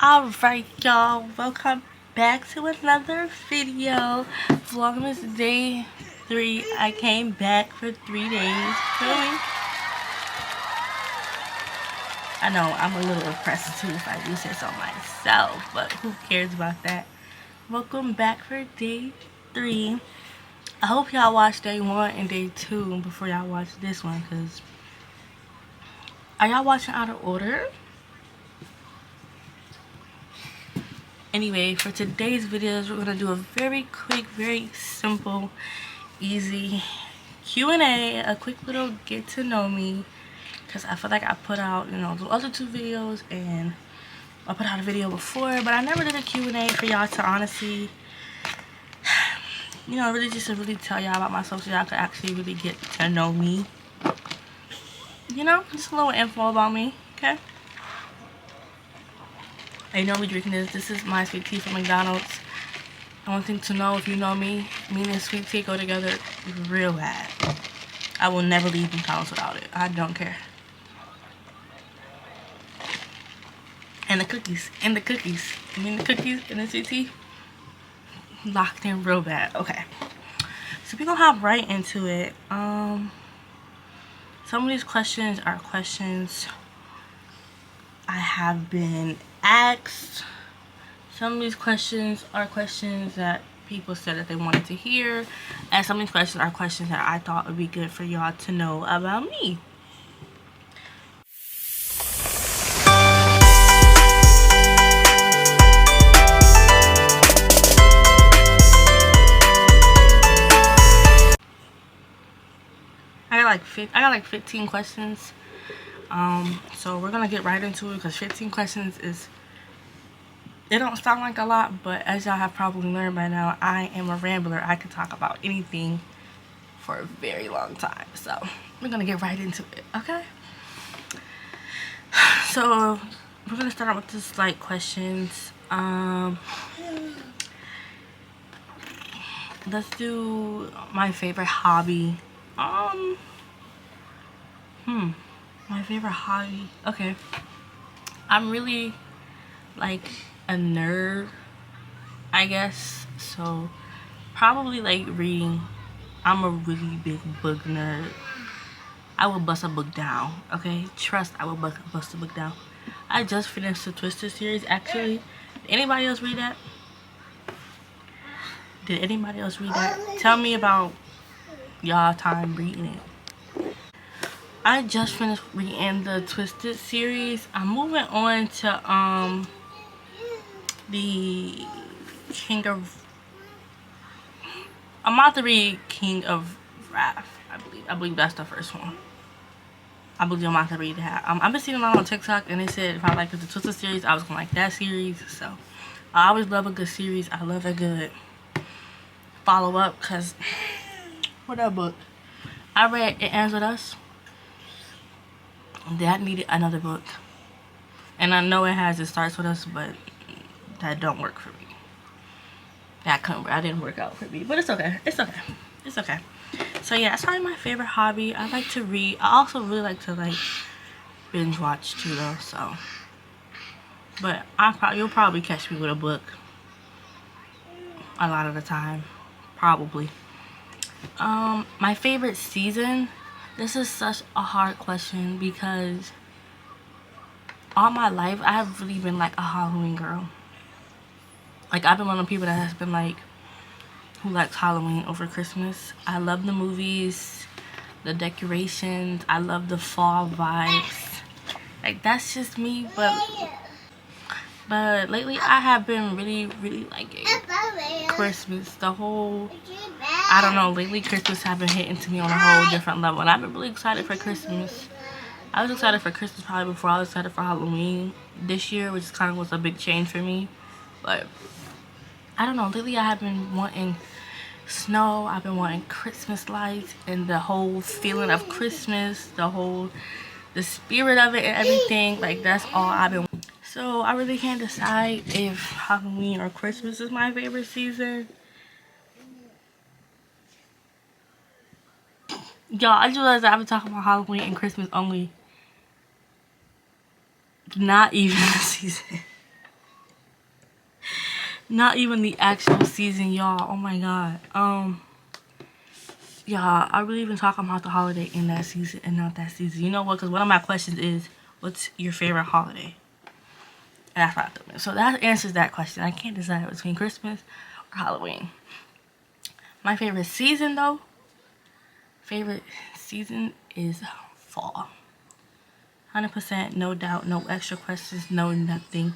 Alright y'all, welcome back to another video. Vlogmas day 3. I came back for 3 days. Feel me? I know I'm a little impressed too if I do say so myself, but who cares about that? Welcome back for day 3. I hope y'all watched day 1 and day 2 before y'all watch this one, because are y'all watching out of order? Anyway, for today's videos, we're going to do a very quick, very simple, easy Q&A, a quick little get to know me, because I feel like I put out, the other 2 videos, and I put out a video before, but I never did a Q&A for y'all to honestly, really just to really tell y'all about myself so y'all could actually really get to know me. Just a little info about me, okay? I know me drinking this. This is my sweet tea from McDonald's. I want thing to know, if you know me and sweet tea go together real bad. I will never leave McDonald's without it. I don't care. And the cookies. And the cookies. The cookies and the sweet tea. Locked in real bad. Okay. So we're gonna hop right into it. Some of these questions are questions I have been asked. Some of these questions are questions that people said that they wanted to hear, and some of these questions are questions that I thought would be good for y'all to know about me. I got like 15 questions. So we're gonna get right into it, because 15 questions it don't sound like a lot, but as y'all have probably learned by now, I am a rambler. I can talk about anything for a very long time. So we're gonna get right into it, okay? So we're gonna start out with just like questions. Let's do my favorite hobby. My favorite hobby. Okay. I'm really like a nerd, I guess. So probably like reading. I'm a really big book nerd. I will bust a book down, okay? Trust, I will bust a book down. I just finished the Twisted series, actually. Did anybody else read that? Did anybody else read that? Tell me about y'all time reading it. I just finished reading the Twisted series. I'm moving on to the King of... I'm about to read King of Wrath, I believe that's the first one. I believe I'm about to read that. I've been seeing a lot on TikTok, and they said if I liked the Twisted series, I was gonna like that series. So I always love a good series. I love a good follow up, because what that book I read, It Ends With Us, that needed another book. And I know it has It Starts With Us, but that don't work for me. That didn't work out for me, but it's okay. It's okay. It's okay. So yeah, that's probably my favorite hobby. I like to read. I also really like to like binge watch too, though. So, but you'll probably catch me with a book a lot of the time, probably. My favorite season. This is such a hard question, because all my life I have really been like a Halloween girl. Like, I've been one of the people that has been like, who likes Halloween over Christmas. I love the movies, the decorations. I love the fall vibes. Like, that's just me. But lately I have been really liking Christmas. The whole, I don't know, lately Christmas have been hitting to me on a whole different level, and I've been really excited for Christmas. I was excited for Christmas probably before I was excited for Halloween this year, which kind of was a big change for me. But I don't know, lately I have been wanting snow. I've been wanting Christmas lights and the whole feeling of Christmas, the spirit of it and everything. Like, that's all I've been. So I really can't decide if Halloween or Christmas is my favorite season. Y'all, I just realized that I've been talking about Halloween and Christmas only. Not even the season. Not even the actual season, y'all. Oh my god. Y'all, I really been talking about the holiday in that season and not that season. You know what? Because one of my questions is, what's your favorite holiday? And that's what I thought. So that answers that question. I can't decide between Christmas or Halloween. My favorite season, though, is fall. 100%, no doubt, no extra questions, no nothing.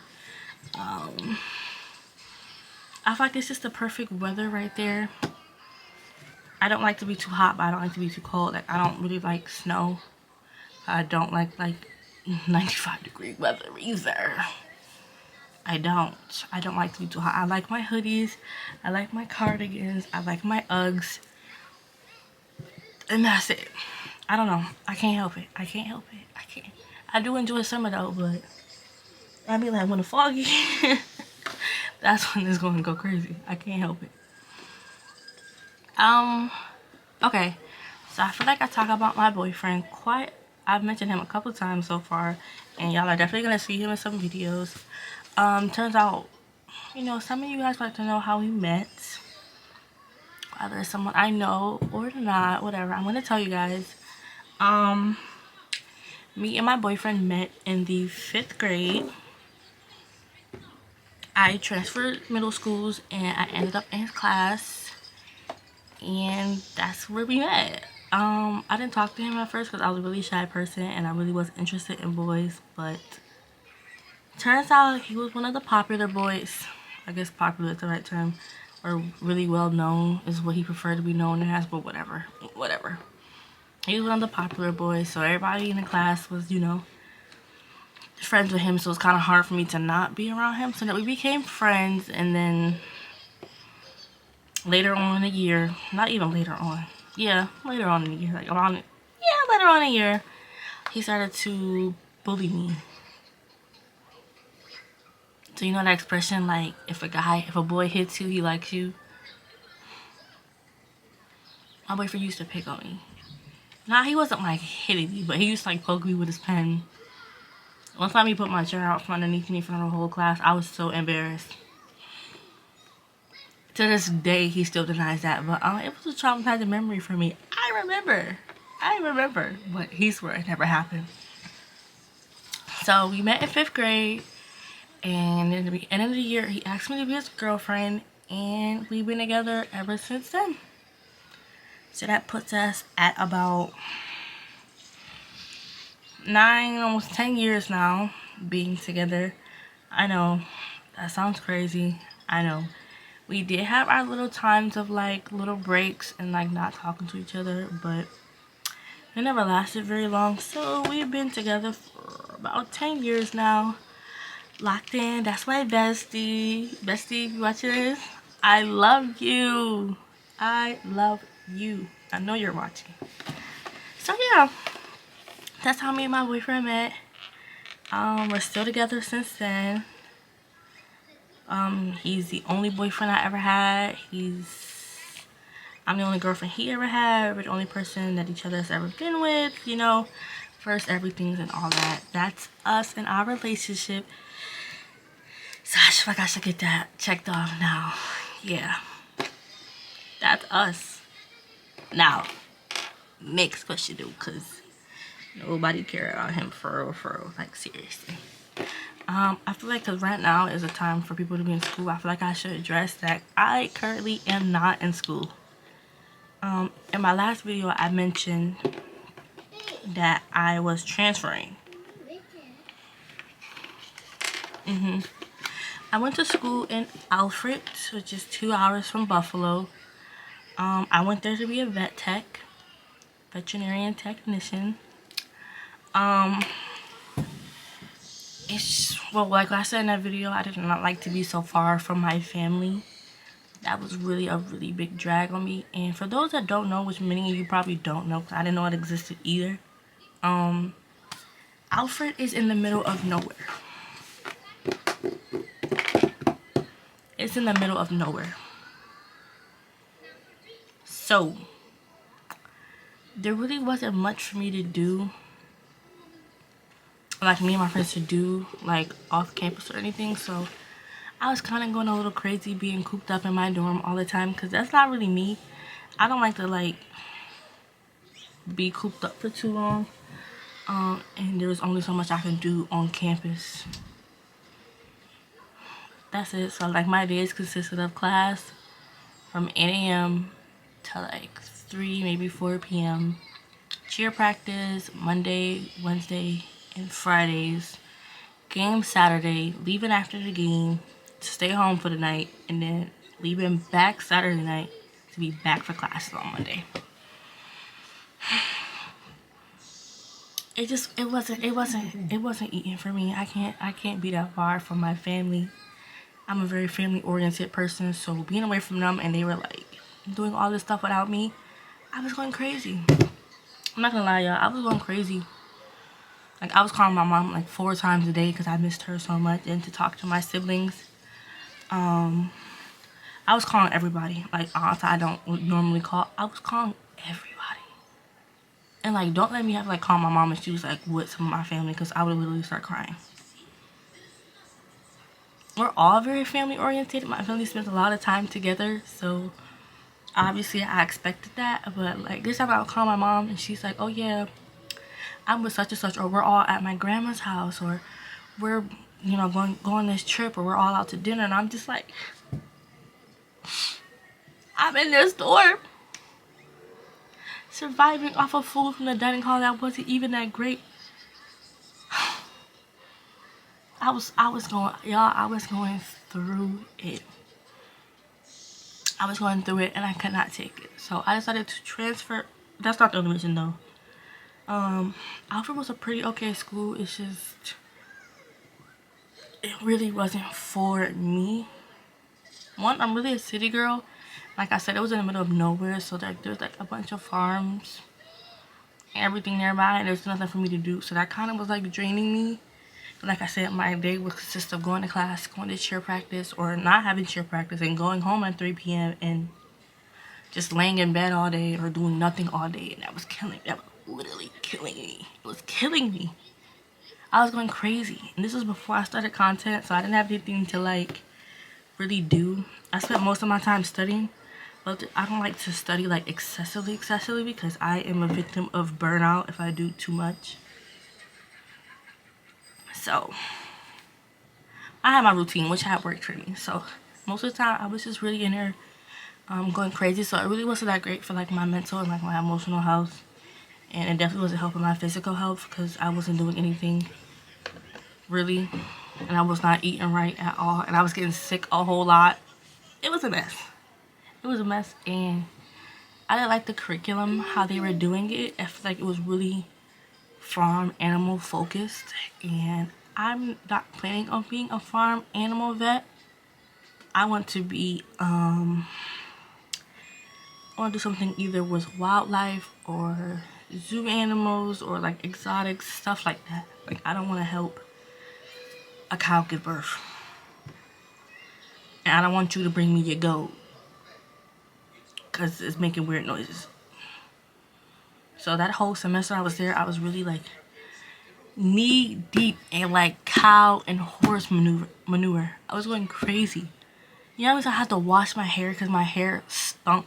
I feel like it's just the perfect weather right there. I don't like to be too hot, but I don't like to be too cold. Like, I don't really like snow. I don't like 95-degree weather either. I don't like to be too hot. I like my hoodies. I like my cardigans. I like my Uggs. And that's it. I don't know. I can't help it. I can't. I do enjoy summer though, but I mean, like, when the foggy, that's when it's going to go crazy. I can't help it. Okay. So I feel like I talk about my boyfriend quite. I've mentioned him a couple times so far, and y'all are definitely gonna see him in some videos. Turns out, you know, some of you guys like to know how we met. Whether it's someone I know or not, whatever. I'm gonna tell you guys. Me and my boyfriend met in the 5th grade. I transferred middle schools and I ended up in his class, and that's where we met. I didn't talk to him at first because I was a really shy person and I really wasn't interested in boys, but turns out he was one of the popular boys. I guess popular is the right term, or really well known is what he preferred to be known as, but whatever. He was one of the popular boys, so everybody in the class was, you know, friends with him, so it's kind of hard for me to not be around him. So that we became friends, and then later on in the year, not even later on, yeah, later on in the year, like around, yeah, later on in the year, he started to bully me. So you know that expression, like, if a boy hits you, he likes you? My boyfriend used to pick on me. Nah, he wasn't like hitting me, but he used to like poke me with his pen. One time he put my chair out from underneath me in front of the whole class. I was so embarrassed. To this day, he still denies that, but it was a traumatizing memory for me. I remember, but he swore it never happened. So we met in 5th grade, and at the end of the year, he asked me to be his girlfriend, and we've been together ever since then. So that puts us at about 9, almost 10 years now being together. I know, that sounds crazy. I know. We did have our little times of like little breaks and like not talking to each other, but it never lasted very long. So we've been together for about 10 years now. Locked in. That's my bestie. Bestie, if you watching this, I love you. I love you. I know you're watching. So yeah, that's how me and my boyfriend met. We're still together since then. He's the only boyfriend I ever had. I'm the only girlfriend he ever had. We're the only person that each other has ever been with, you know, first everything's and all that. That's us in our relationship. So I feel like I should get that checked off now. Yeah, that's us. Now, next question though, because nobody care about him for real, like seriously. I feel like because right now is a time for people to be in school, I feel like I should address that I currently am not in school. In my last video, I mentioned that I was transferring. I went to school in Alfred, which is 2 hours from Buffalo. I went there to be a veterinarian technician. Well, like I said in that video, I did not like to be so far from my family. That was really a really big drag on me. And for those that don't know, which many of you probably don't know, because I didn't know it existed either, Alfred is in the middle of nowhere. It's in the middle of nowhere. So there really wasn't much for me to do, like me and my friends to do, like off campus or anything. So I was kind of going a little crazy being cooped up in my dorm all the time, because that's not really me. I don't like to like be cooped up for too long. And there's only so much I can do on campus. That's it. So like my days consisted of class from 8 a.m. to like 3, maybe 4 p.m. Cheer practice Monday, Wednesday, and Fridays. Game Saturday, leaving after the game to stay home for the night, and then leaving back Saturday night to be back for classes on Monday. It wasn't eating for me. I can't be that far from my family. I'm a very family oriented person, so being away from them and they were like doing all this stuff without me, I was going crazy. I'm not gonna lie, y'all, I was going crazy. Like, I was calling my mom like 4 times a day because I missed her so much, and to talk to my siblings. I was calling everybody. Like, aunts I don't normally call, I was calling everybody. And like, don't let me have like call my mom and she was like with some of my family, because I would literally start crying. We're all very family oriented. My family spends a lot of time together, so obviously I expected that. But like, this time I would call my mom and she's like, oh yeah, I'm with such and such, or we're all at my grandma's house, or we're, you know, going this trip, or we're all out to dinner. And I'm just like, I'm in this dorm surviving off of food from the dining hall that wasn't even that great. I was going, y'all, I was going through it. I was going through it and I could not take it. So I decided to transfer. That's not the only reason though. Alfred was a pretty okay school. It's just, it really wasn't for me. One, I'm really a city girl. Like I said, it was in the middle of nowhere, so like there's like a bunch of farms and everything nearby, and there's nothing for me to do. So that kind of was like draining me. Like I said, my day would consist of going to class, going to cheer practice, or not having cheer practice, and going home at 3 p.m. and just laying in bed all day or doing nothing all day. And that was literally killing me. It was killing me. I was going crazy. And this was before I started content, so I didn't have anything to like really do. I spent most of my time studying, but I don't like to study like excessively because I am a victim of burnout if I do too much. So I had my routine, which had worked for me. So most of the time I was just really in there going crazy. So it really wasn't that great for like my mental and like my emotional health, and it definitely wasn't helping my physical health because I wasn't doing anything really, and I was not eating right at all, and I was getting sick a whole lot. It was a mess. It was a mess, and I didn't like the curriculum, how they were doing it. I feel like it was really farm animal focused, and I'm not planning on being a farm animal vet. I want to be I want to do something either with wildlife or zoo animals or like exotic stuff like that. Like, I don't want to help a cow give birth, and I don't want you to bring me your goat because it's making weird noises. So that whole semester I was there, I was really like knee deep in like cow and horse manure. I was going crazy. You know, I had to wash my hair because my hair stunk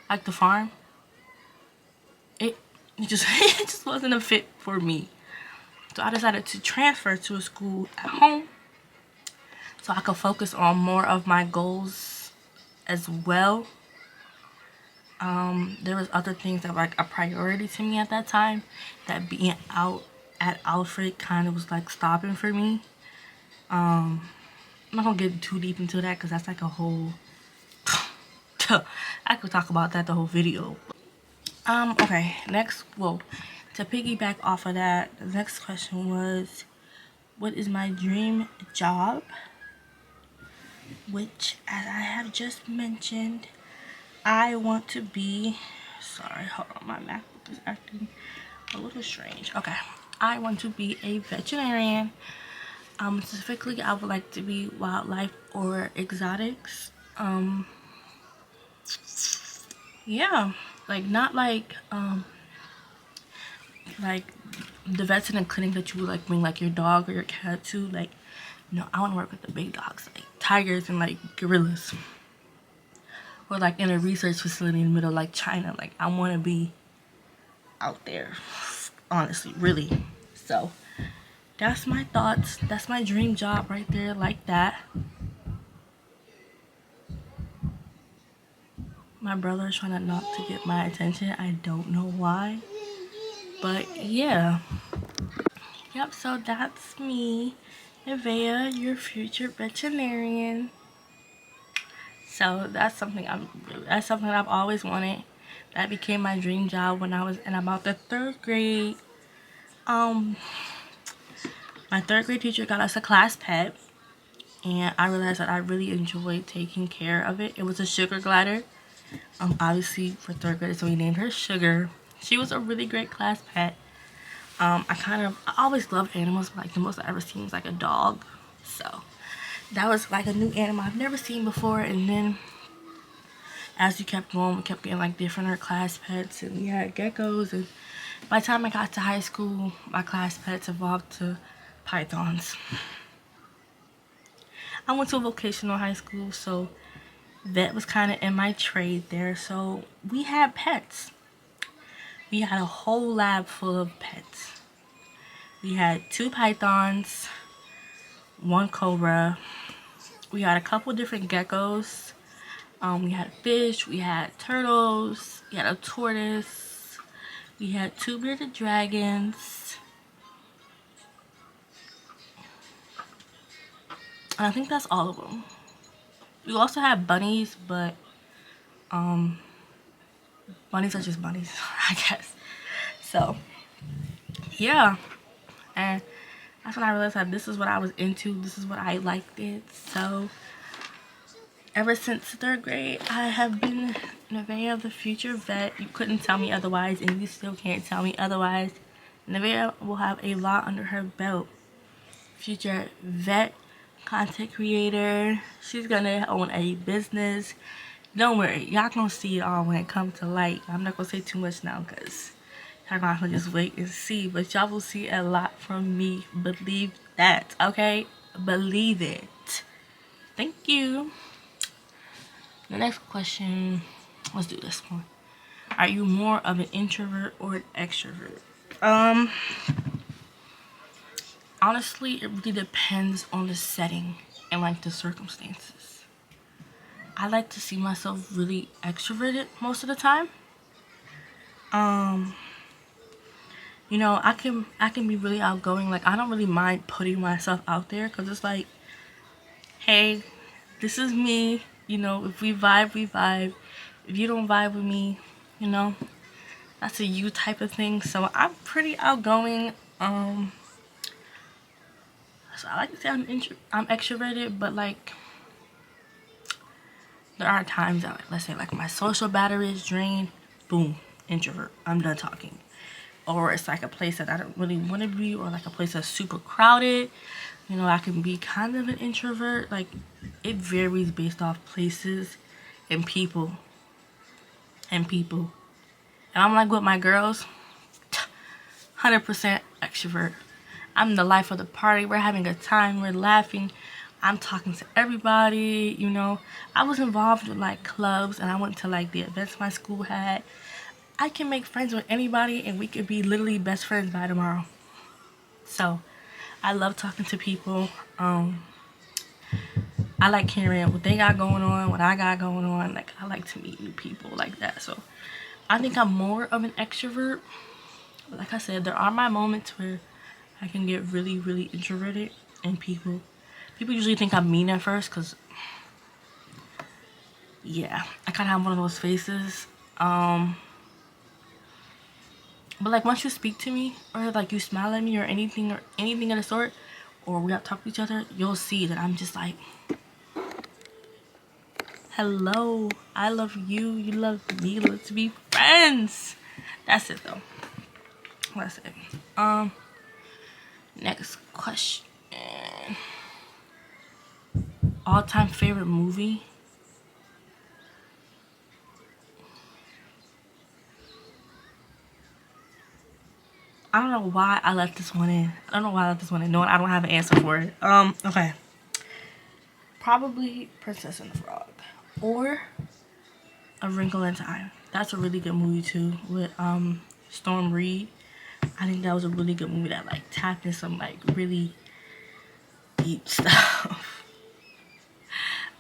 like the farm. It just it just wasn't a fit for me. So I decided to transfer to a school at home so I could focus on more of my goals as well. There was other things that were like a priority to me at that time, that being out at Alfred kind of was like stopping for me. I'm not gonna get too deep into that because that's like a whole I could talk about that the whole video. Okay, next, well, to piggyback off of that, the next question was, what is my dream job? Which, as I have just mentioned, I want to be, sorry, hold on, my MacBook is acting a little strange. Okay, I want to be a veterinarian. Specifically, I would like to be wildlife or exotics. Yeah, like not like the vets in the clinic that you would like bring like your dog or your cat to. Like, no, I want to work with the big dogs, like tigers and like gorillas, or like in a research facility in the middle of like China. Like I want to be out there, honestly, really. So that's my thoughts. That's my dream job right there, like that. My brother is trying not to get my attention. I don't know why, but yeah. Yep, so that's me, Nevaeh, your future veterinarian. So that's something I've always wanted. That became my dream job when I was in about the 3rd grade. My 3rd grade teacher got us a class pet, and I realized that I really enjoyed taking care of it. It was a sugar glider. Obviously for 3rd grade, so we named her Sugar. She was a really great class pet. I always loved animals, but like the most I ever seen was like a dog. So that was like a new animal I've never seen before. And then as we kept going, we kept getting like different class pets, and we had geckos. And by the time I got to high school, my class pets evolved to pythons. I went to a vocational high school, so that was kind of in my trade there. So we had pets. We had a whole lab full of pets. We had 2 pythons, 1 cobra. We had a couple different geckos. We had fish, we had turtles, we had a tortoise, we had 2 bearded dragons. And I think that's all of them. We also had bunnies, but bunnies are just bunnies, I guess. So yeah, and that's when I realized that this is what I was into, this is what I liked it. So ever since 3rd grade, I have been Nevaeh, the future vet. You couldn't tell me otherwise, and you still can't tell me otherwise. Nevaeh will have a lot under her belt. Future vet, content creator. She's gonna own a business. Don't worry, y'all gonna see it all when it comes to light. I'm not gonna say too much now because y'all gonna have to just wait and see. But y'all will see a lot from me. Believe that, okay? Believe it. Thank you. The next question, let's do this one. Are you more of an introvert or an extrovert? Honestly, it really depends on the setting and like the circumstances. I like to see myself really extroverted most of the time. You know, I can be really outgoing. Like I don't really mind putting myself out there, because it's like, hey, this is me. You know, if we vibe, we vibe. If you don't vibe with me, you know, that's a you type of thing. So I'm pretty outgoing. So I like to say I'm extroverted, but like there are times that, like, let's say like my social battery is drained, boom, introvert. I'm done talking. Or it's like a place that I don't really want to be, or like a place that's super crowded. You know, I can be kind of an introvert. Like it varies based off places and people. And I'm like with my girls, 100% extrovert. I'm the life of the party. We're having a time. We're laughing. I'm talking to everybody, you know. I was involved with like clubs, and I went to like the events my school had. I can make friends with anybody, and we could be literally best friends by tomorrow. So I love talking to people. I like hearing what they got going on, what I got going on. Like I like to meet new people like that. So I think I'm more of an extrovert. But like I said, there are my moments where I can get really, really introverted, and people usually think I'm mean at first, because yeah, I kind of have one of those faces. But like once you speak to me, or like you smile at me, or anything of the sort, or we have to talk to each other, you'll see that I'm just like, hello, I love you, you love me, let's be friends. That's it though. That's it. Next question. All-time favorite movie? I don't know why I left this one in. I don't know why I left this one in. No, I don't have an answer for it. Okay. probably Princess and the Frog or A Wrinkle in Time. That's a really good movie too with Storm Reed. I think that was a really good movie that like tapped in some like really deep stuff.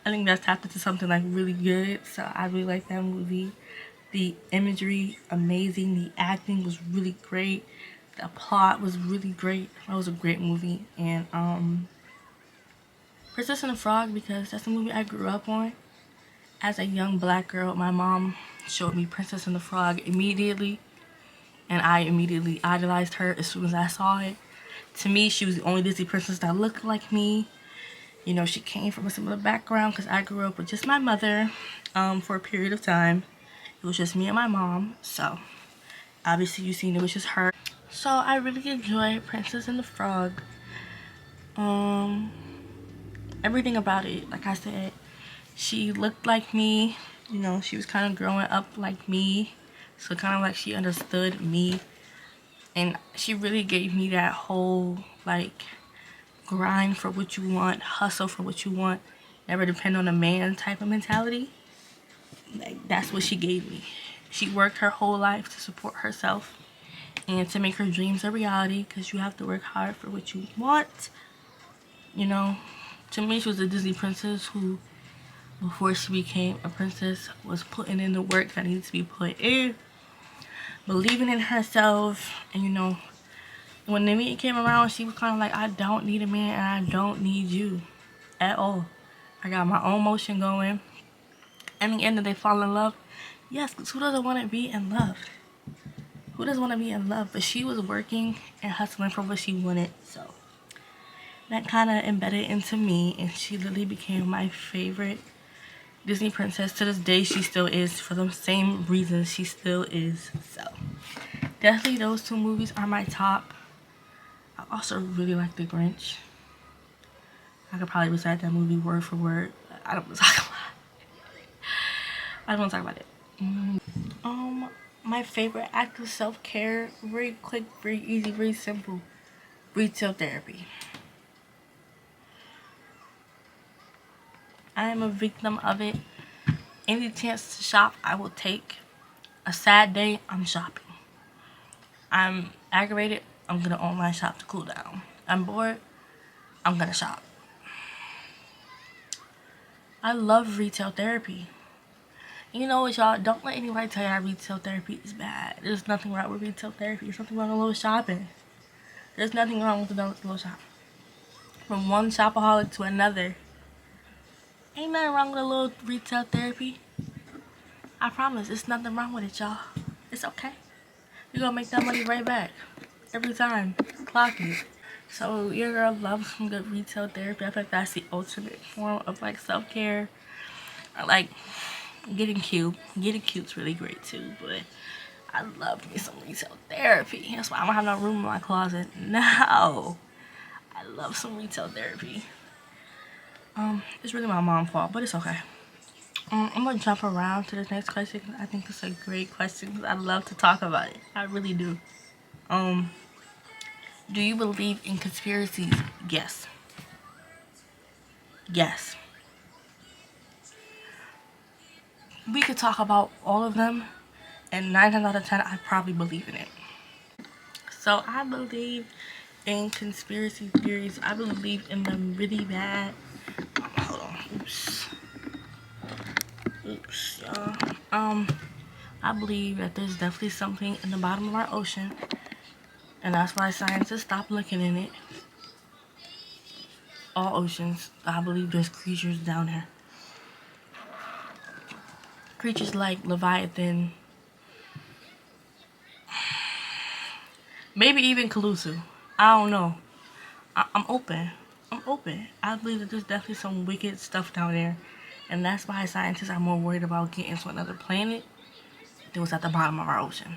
I think that's tapped into something like really good, so I really like that movie. The imagery, amazing. The acting was really great. The plot was really great. That was a great movie. And Princess and the Frog, because that's the movie I grew up on. As a young black girl, my mom showed me Princess and the Frog immediately, and I immediately idolized her as soon as I saw it. To me, she was the only Disney princess that looked like me. You know, she came from a similar background because I grew up with just my mother for a period of time. It was just me and my mom, so obviously you seen it was just her. So I really enjoyed Princess and the Frog. Everything about it, like I said, she looked like me. You know, she was kind of growing up like me, so kind of like she understood me, and she really gave me that whole like grind for what you want, hustle for what you want, never depend on a man type of mentality. Like, that's what she gave me. She worked her whole life to support herself and to make her dreams a reality, because you have to work hard for what you want. You know, to me, she was a Disney princess who, before she became a princess, was putting in the work that needs to be put in, believing in herself. And you know, when the meeting came around, she was kind of like, I don't need a man and I don't need you at all. I got my own motion going. And the end of they fall in love. Yes, because who doesn't want to be in love? Who doesn't want to be in love? But she was working and hustling for what she wanted. So that kind of embedded into me, and she literally became my favorite Disney princess. To this day, she still is, for the same reasons she still is. So definitely those two movies are my top. I also really like The Grinch. I could probably recite that movie word for word. I don't want to talk about it. I don't want to talk about it. My favorite act of self-care, very quick, very easy, very simple. Retail therapy. I am a victim of it. Any chance to shop, I will take. A sad day, I'm shopping. I'm aggravated, I'm gonna online shop to cool down. I'm bored, I'm gonna shop. I love retail therapy. You know what, y'all? Don't let anybody tell y'all retail therapy is bad. There's nothing wrong with retail therapy. There's nothing wrong with a little shopping. There's nothing wrong with a little shopping. From one shopaholic to another. Ain't nothing wrong with a little retail therapy. I promise, it's nothing wrong with it, y'all. It's okay. You're gonna make that money right back. Every time. Clock it. So your girl loves some good retail therapy. I feel like that's the ultimate form of like self-care. Or like getting cute. Getting cute's really great too, but I love me some retail therapy. That's why I don't have no room in my closet. No. I love some retail therapy. It's really my mom's fault, but it's okay. I'm gonna jump around to the next question. I think it's a great question because I love to talk about it. I really do. Do you believe in conspiracies? Yes. Yes. We could talk about all of them, and 9 times out of 10, I probably believe in it. So I believe in conspiracy theories. I believe in them really bad. Hold on. Oops, y'all. I believe that there's definitely something in the bottom of our ocean, and that's why scientists stopped looking in it. All oceans, I believe there's creatures down there. Creatures like Leviathan, maybe even Calusa. I don't know. I'm open. I'm open. I believe that there's definitely some wicked stuff down there, and that's why scientists are more worried about getting to another planet than what's at the bottom of our ocean,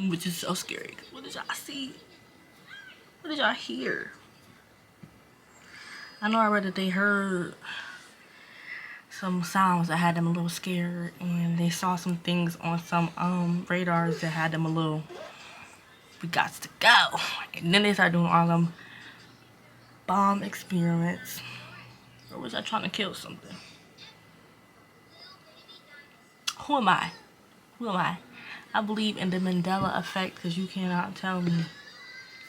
which is so scary. What did y'all see? What did y'all hear? I know I read that they heard some sounds that had them a little scared, and they saw some things on some radars that had them a little, we got to go. And then they started doing all them bomb experiments. Or was I trying to kill something? Who am I? Who am I? I believe in the Mandela effect, because you cannot tell me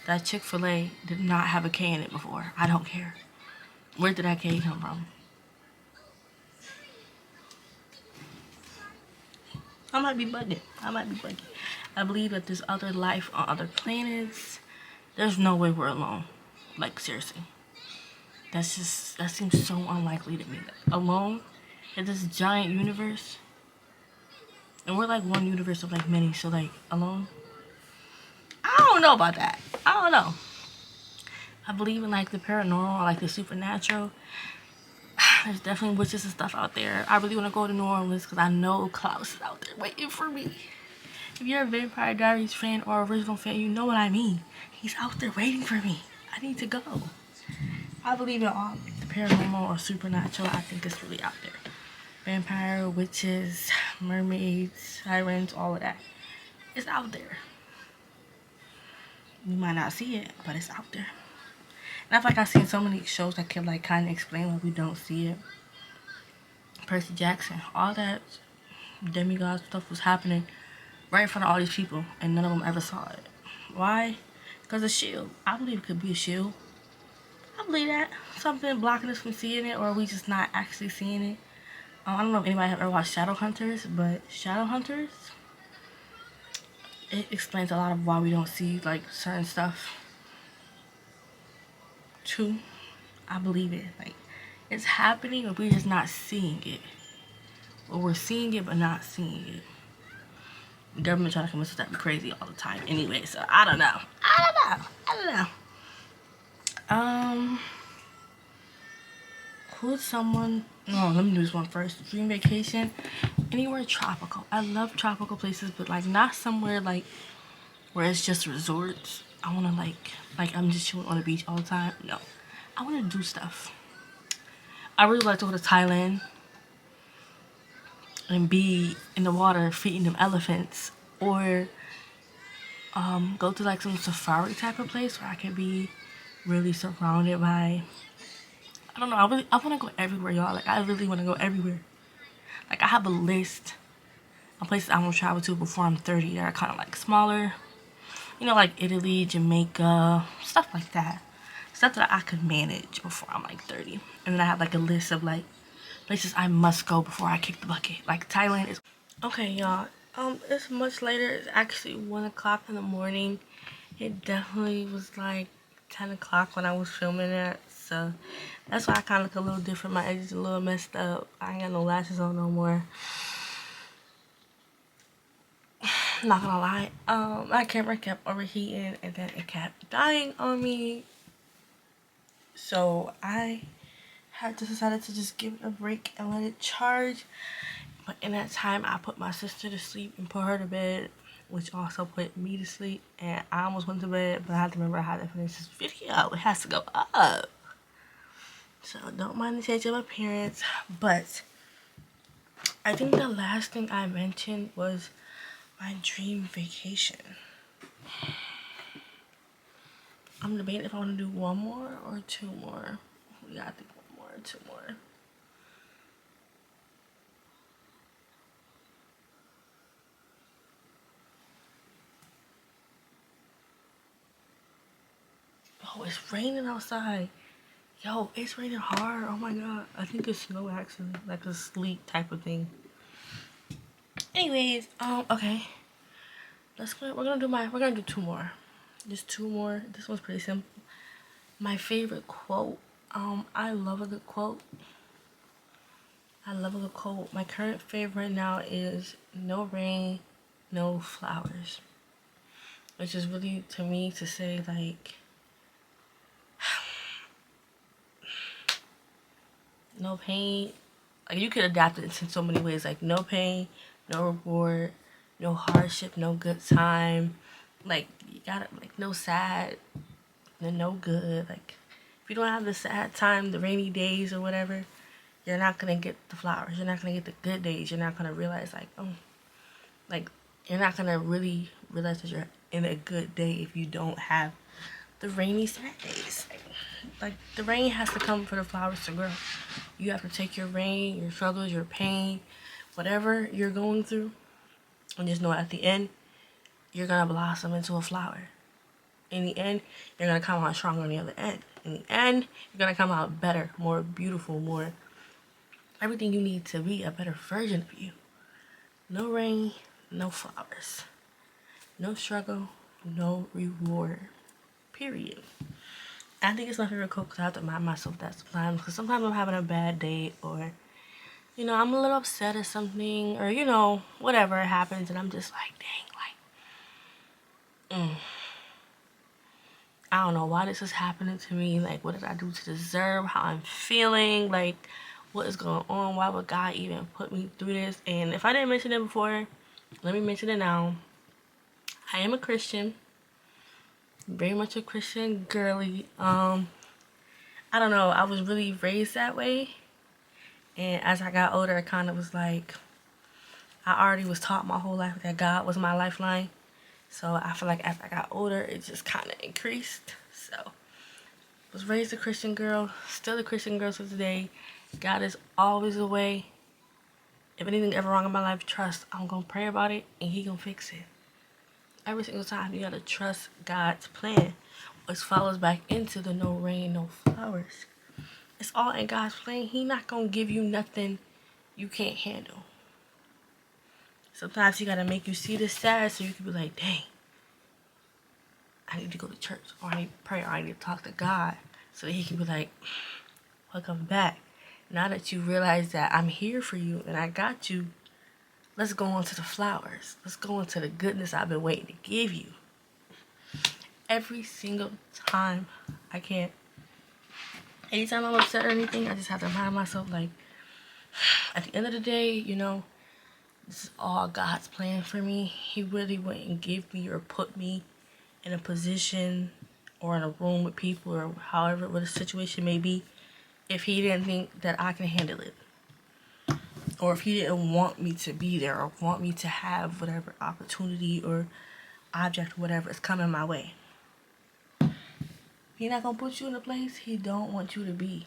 that Chick-fil-A did not have a K in it before. I don't care. Where did that K come from? I might be bugging. I believe that there's other life on other planets. There's no way we're alone. Like, seriously. That seems so unlikely to me. Alone in this giant universe. And we're like one universe of like many. So like, alone? I don't know about that. I don't know. I believe in like the paranormal, like the supernatural. There's definitely witches and stuff out there. I really want to go to New Orleans because I know Klaus is out there waiting for me. If you're a Vampire Diaries fan or original fan, you know what I mean. He's out there waiting for me. I need to go. I believe in all the paranormal or supernatural. I think it's really out there. Vampire, witches, mermaids, sirens, all of that. It's out there. You might not see it, but it's out there. And I feel like I've seen so many shows that can like kind of explain why we don't see it. Percy Jackson, all that demigod stuff was happening right in front of all these people, and none of them ever saw it. Why? Because a shield. I believe it could be a shield. I believe that. Something blocking us from seeing it, or we just not actually seeing it. I don't know if anybody have ever watched Shadowhunters, but Shadowhunters, it explains a lot of why we don't see like certain stuff. True. I believe it. Like, it's happening, but we're just not seeing it. Or we're seeing it, but not seeing it. The government trying to convince us that we're crazy all the time anyway, so I don't know. Who's someone... No, let me do this one first. Dream vacation. Anywhere tropical. I love tropical places, but like not somewhere like where it's just resorts. I want to like I'm just chilling on the beach all the time. No. I want to do stuff. I really like to go to Thailand and be in the water feeding them elephants, or go to like some safari type of place where I can be really surrounded by, I don't know, I want to go everywhere, y'all. Like, I really want to go everywhere. Like, I have a list of places I want to travel to before I'm 30 that are kind of like smaller, you know, like Italy, Jamaica, stuff like that. Stuff that I could manage before I'm like 30. And then I have like a list of like places I must go before I kick the bucket. Like Thailand is... Okay, y'all. It's much later. It's actually 1 o'clock in the morning. It definitely was like 10 o'clock when I was filming that. So that's why I kind of look a little different. My edges a little messed up. I ain't got no lashes on no more. Not gonna lie. My camera kept overheating and then it kept dying on me. So I had decided to just give it a break and let it charge. But in that time, I put my sister to sleep and put her to bed, which also put me to sleep. And I almost went to bed, but I had to remember how to finish this video. It has to go up. So don't mind the change of appearance. But I think the last thing I mentioned was my dream vacation. I'm debating if I want to do one more or two more. Yeah, I think one more or two more. Oh, it's raining outside. Yo, it's raining hard. Oh my god. I think it's snow actually. Like a sleet type of thing. Anyways, okay. We're gonna do two more. Just two more. This one's pretty simple. My favorite quote. I love a good quote. My current favorite now is no rain, no flowers. Which is really, to me, to say like, no pain. Like, you could adapt it in so many ways. Like, no pain, no reward, no hardship, no good time. Like, you gotta, like, no sad, then no good. Like, if you don't have the sad time, the rainy days or whatever, you're not gonna get the flowers. You're not gonna get the good days. You're not gonna realize, like, oh, like, you're not gonna really realize that you're in a good day if you don't have the rainy Saturdays. Like, the rain has to come for the flowers to grow. You have to take your rain, your struggles, your pain, whatever you're going through, and just know at the end, you're going to blossom into a flower. In the end, you're going to come out stronger on the other end. In the end, you're going to come out better, more beautiful, more everything you need to be a better version of you. No rain, no flowers. No struggle, no reward. Period. I think it's my favorite quote because I have to remind myself that sometimes. Because sometimes I'm having a bad day, or, you know, I'm a little upset or something, or, you know, whatever happens, and I'm just like, dang, like, I don't know why this is happening to me. Like, what did I do to deserve how I'm feeling? Like, what is going on? Why would God even put me through this? And if I didn't mention it before, let me mention it now. I am a Christian. Very much a Christian girly. I don't know. I was really raised that way. And as I got older, it kind of was like, I already was taught my whole life that God was my lifeline. So I feel like as I got older, it just kind of increased. So was raised a Christian girl, still a Christian girl to today. God is always a way. If anything ever wrong in my life, trust. I'm going to pray about it and He going to fix it. Every single time you got to trust God's plan, which follows back into the no rain, no flowers. It's all in God's plan. He not going to give you nothing you can't handle. Sometimes He got to make you see the sad so you can be like, dang, I need to go to church, or I need to pray, or I need to talk to God, so that He can be like, welcome back. Now that you realize that I'm here for you and I got you, let's go on to the flowers. Let's go into the goodness I've been waiting to give you. Every single time I can't. Anytime I'm upset or anything, I just have to remind myself, like, at the end of the day, you know, this is all God's plan for me. He really wouldn't give me or put me in a position or in a room with people or however, what the situation may be, if He didn't think that I can handle it. Or if He didn't want me to be there or want me to have whatever opportunity or object or whatever is coming my way. He's not going to put you in a place He don't want you to be.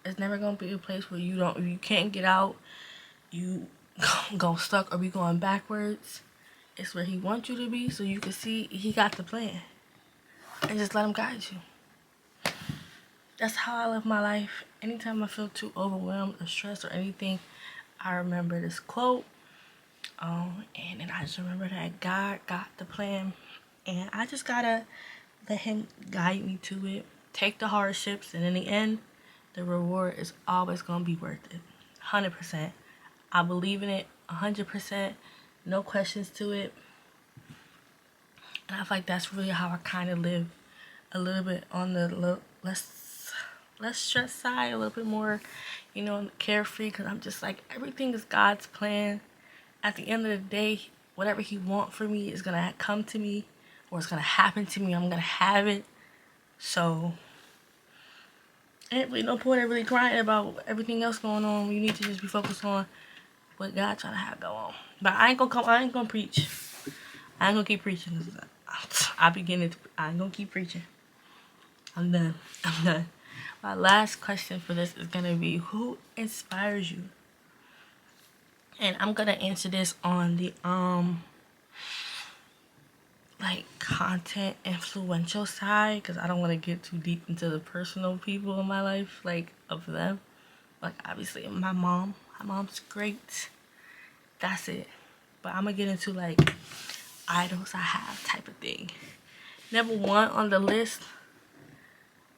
It's never going to be a place where you can't get out, you go stuck or be going backwards. It's where He wants you to be so you can see He got the plan. And just let Him guide you. That's how I live my life. Anytime I feel too overwhelmed or stressed or anything, I remember this quote. And then I just remember that God got the plan. And I just gotta let Him guide me to it. Take the hardships, and in the end, the reward is always gonna be worth it. 100%. I believe in it 100%. No questions to it. And I feel like that's really how I kind of live. A little bit on the less stress side, a little bit more, you know, carefree, because I'm just like, everything is God's plan. At the end of the day, whatever He wants for me is gonna come to me, or it's gonna happen to me. I'm gonna have it. So ain't really no point in really crying about everything else going on. You need to just be focused on what God trying to have go on. But I ain't gonna preach. I ain't gonna keep preaching. I ain't gonna keep preaching. I'm done. My last question for this is gonna be, who inspires you? And I'm gonna answer this on the like content influential side, because I don't want to get too deep into the personal people in my life, like of them. Like, obviously my mom. My mom's great. That's it. But I'm gonna get into like idols I have type of thing. Number one on the list,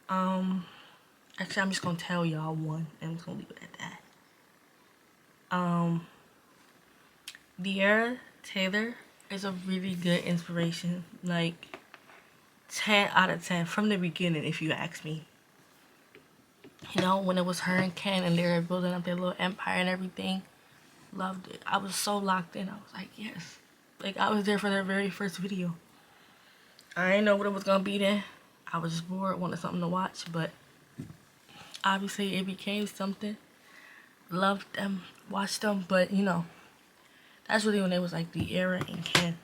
actually I'm just gonna tell y'all one and I'm just gonna leave it at that. De'Ara Taylor is a really good inspiration. Like 10 out of 10 from the beginning, if you ask me. You know, when it was her and Ken and they were building up their little empire and everything, loved it. I was so locked in. I was like, yes. Like, I was there for their very first video. I didn't know what it was gonna be then. I was just bored, wanted something to watch, but obviously it became something. Loved them, watched them, but you know, that's really when it was like De'Ara and Ken.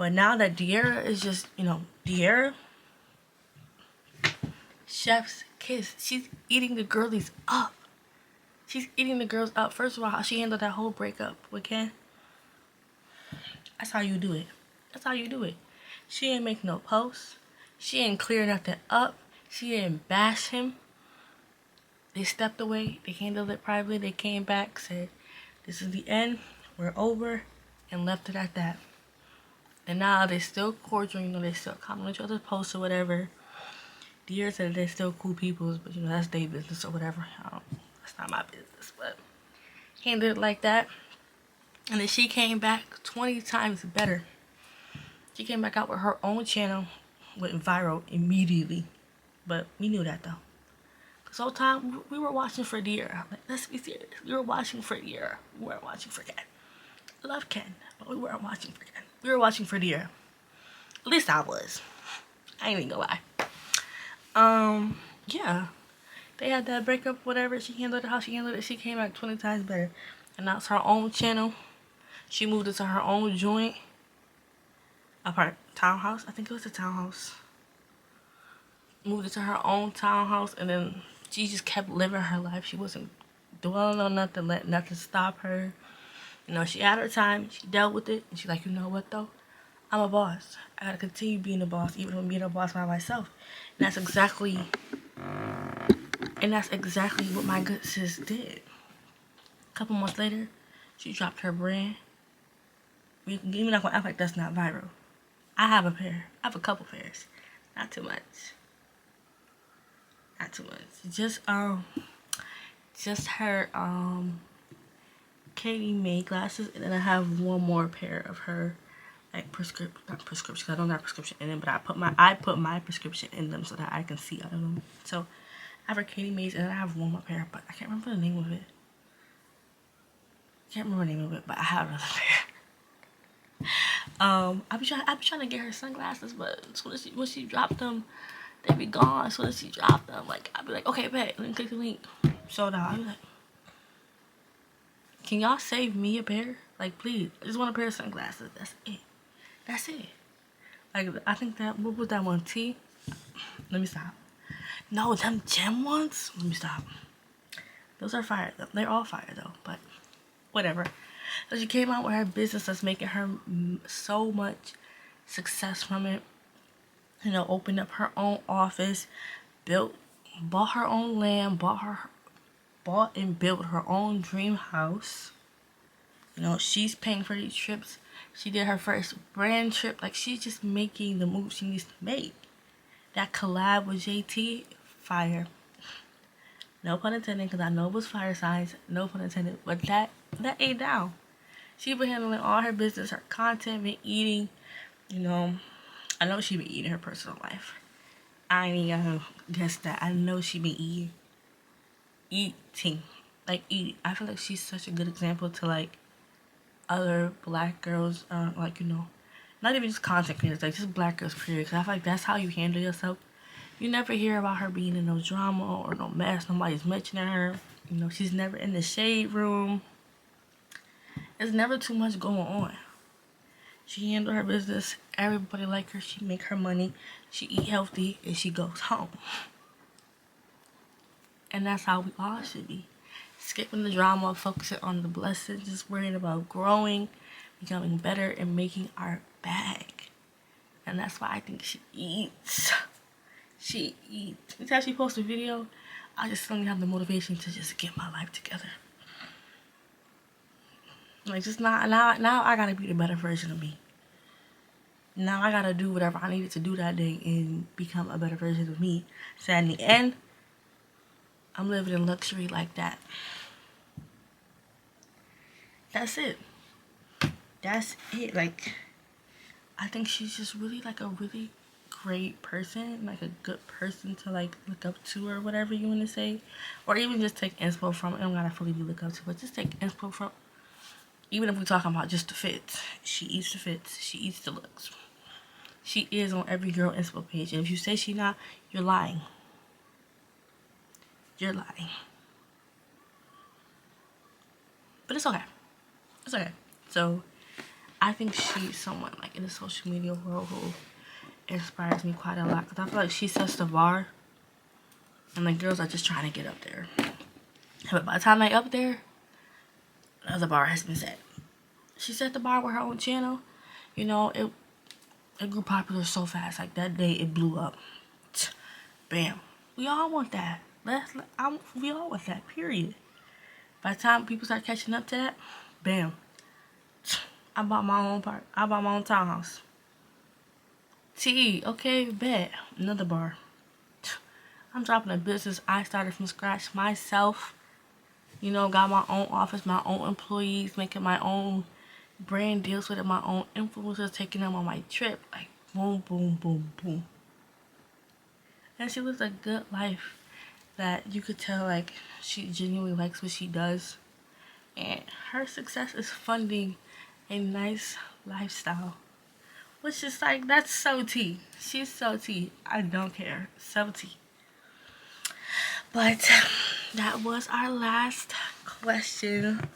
But now that De'Ara is just, you know, De'Ara, chef's kiss. She's eating the girlies up. She's eating the girls up. First of all, how she handled that whole breakup with Ken. That's how you do it. That's how you do it. She didn't make no posts. She didn't clear nothing up. She didn't bash him. They stepped away. They handled it privately. They came back, said, this is the end. We're over. And left it at that. And now they're still cordial. You know, they still comment on each other's posts or whatever. De'Ara said they're still cool people. But, you know, that's their business or whatever. That's not my business. But handled it like that. And then she came back 20 times better. She came back out with her own channel. Went viral immediately. But we knew that though. This whole time we were watching for De'Ara. Like, let's be serious. We were watching for De'Ara. We weren't watching for Ken. I love Ken, but we weren't watching for Ken. We were watching for De'Ara. At least I was. I ain't even gonna lie. Yeah. They had that breakup, whatever. She handled it how she handled it. She came back 20 times better. And now it's her own channel. She moved into her own joint. Townhouse. I think it was a townhouse. Moved into her own townhouse, and then she just kept living her life. She wasn't dwelling on nothing, let nothing stop her. You know, she had her time. She dealt with it, and she's like, you know what though? I'm a boss. I gotta continue being a boss, even when being a boss by myself. And that's exactly what my good sis did. A couple months later, she dropped her brand. We're not gonna act like that's not viral. I have a pair. I have a couple pairs. Not too much. Not too much. Just her Katie May glasses, and then I have one more pair of her like not prescription. I don't have prescription in them, but I put my prescription in them so that I can see out of them. So I have her Katie May's, and then I have one more pair, but I can't remember the name of it. But I have another pair. I be trying to get her sunglasses, but when she dropped them, they be gone. As soon as she dropped them, like I'd be like, okay, bet, let me click the link. Sold out. I'm like, can y'all save me a pair? Like, please, I just want a pair of sunglasses. That's it. That's it. Like, I think that, what was that one? T? Let me stop. No, them gem ones? Let me stop. Those are fire. They're all fire though, but whatever. So she came out with her business that's making her so much success from it. You know, opened up her own office, bought her own land, bought and built her own dream house. You know, she's paying for these trips. She did her first brand trip. Like, she's just making the move she needs to make. That collab with JT, fire. No pun intended, because I know it was fire signs. No pun intended. But that ain't down. She been handling all her business, her content, been eating. You know, I know she been eating her personal life. I ain't gonna guess that. I know she been eating. Like, eating. I feel like she's such a good example to, like, other black girls, like, you know, not even just content creators, like, just black girls, period. Because I feel like that's how you handle yourself. You never hear about her being in no drama or no mess. Nobody's mentioning her. You know, she's never in the shade room. There's never too much going on. She handle her business. Everybody like her. She make her money. She eat healthy, and she goes home. And that's how we all should be. Skipping the drama, focusing on the blessings, just worrying about growing, becoming better, and making our bag. And that's why I think she eats. She eats. Every time she posts a video, I just suddenly have the motivation to just get my life together. Like, just now I gotta be the better version of me. Now I gotta do whatever I needed to do that day and become a better version of me. So in the end, I'm living in luxury like that. That's it. That's it. Like, I think she's just really, like, a really great person. Like, a good person to, like, look up to, or whatever you want to say. Or even just take inspo from. I don't gotta fully be look up to, but just take inspo from. Even if we're talking about just the fits. She eats the fits. She eats the looks. She is on every girl inspo page. And if you say she not, you're lying. You're lying. But it's okay. It's okay. So, I think she's someone like in the social media world who inspires me quite a lot, because I feel like she sets the bar and the girls are just trying to get up there. But by the time they up there, another bar has been set. She set the bar with her own channel. You know, it grew popular so fast. Like that day, it blew up. Bam. We all want that. We all want that. Period. By the time people start catching up to that, bam. I bought my own part. I bought my own townhouse. Okay, bet. Another bar. I'm dropping a business I started from scratch myself. You know, got my own office, my own employees, making my own brand deals with it, my own influencers, taking them on my trip. Like, boom, boom, boom, boom. And she lives a good life that you could tell, like, she genuinely likes what she does. And her success is funding a nice lifestyle. Which is like, that's so tea. She's so tea. I don't care. So tea. But that was our last question.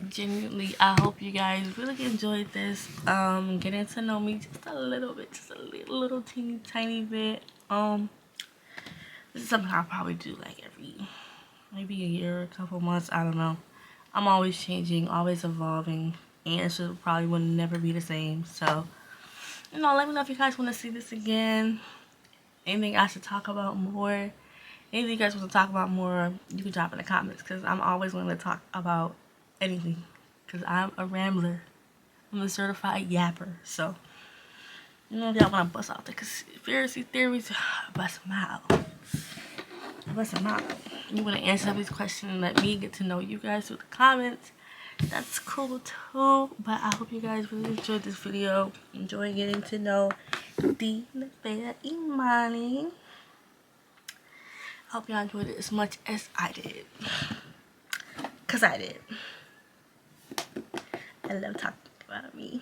Genuinely, I hope you guys really enjoyed this. Getting to know me just a little bit, just a little teeny tiny bit. This is something I'll probably do like maybe a year, a couple months, I don't know. I'm always changing, always evolving, and it probably will never be the same. So, you know, let me know if you guys want to see this again. Anything I should talk about more. Anything you guys want to talk about more, you can drop in the comments, because I'm always willing to talk about anything, because I'm a rambler. I'm a certified yapper. So, you know, if y'all want to bust out the conspiracy theories, bust them out. Bust them out. You want to answer these questions and let me get to know you guys through the comments, that's cool too. But I hope you guys really enjoyed this video. Enjoy getting to know the Nevaeh Imani. Hope y'all enjoyed it as much as I did. Cause I did. I love talking about me.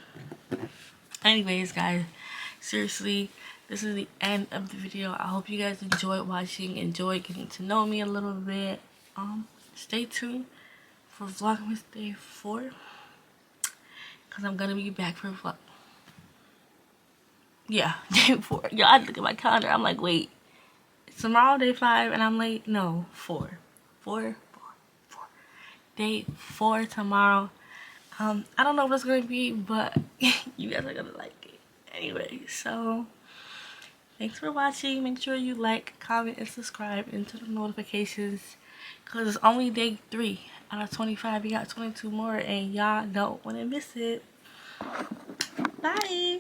Anyways, guys, seriously, this is the end of the video. I hope you guys enjoyed watching, enjoyed getting to know me a little bit. Stay tuned for Vlogmas Day 4, because I'm gonna be back for vlog. Yeah, Day 4. Yo, I look at my calendar. I'm like, wait, it's tomorrow Day 5, and I'm like, no, 4. 4. Day 4 tomorrow. I don't know what it's gonna be, but you guys are gonna like it anyway. So thanks for watching. Make sure you like, comment, and subscribe, and turn on notifications, because it's only day 3 out of 25. We got 22 more, and y'all don't want to miss it. Bye.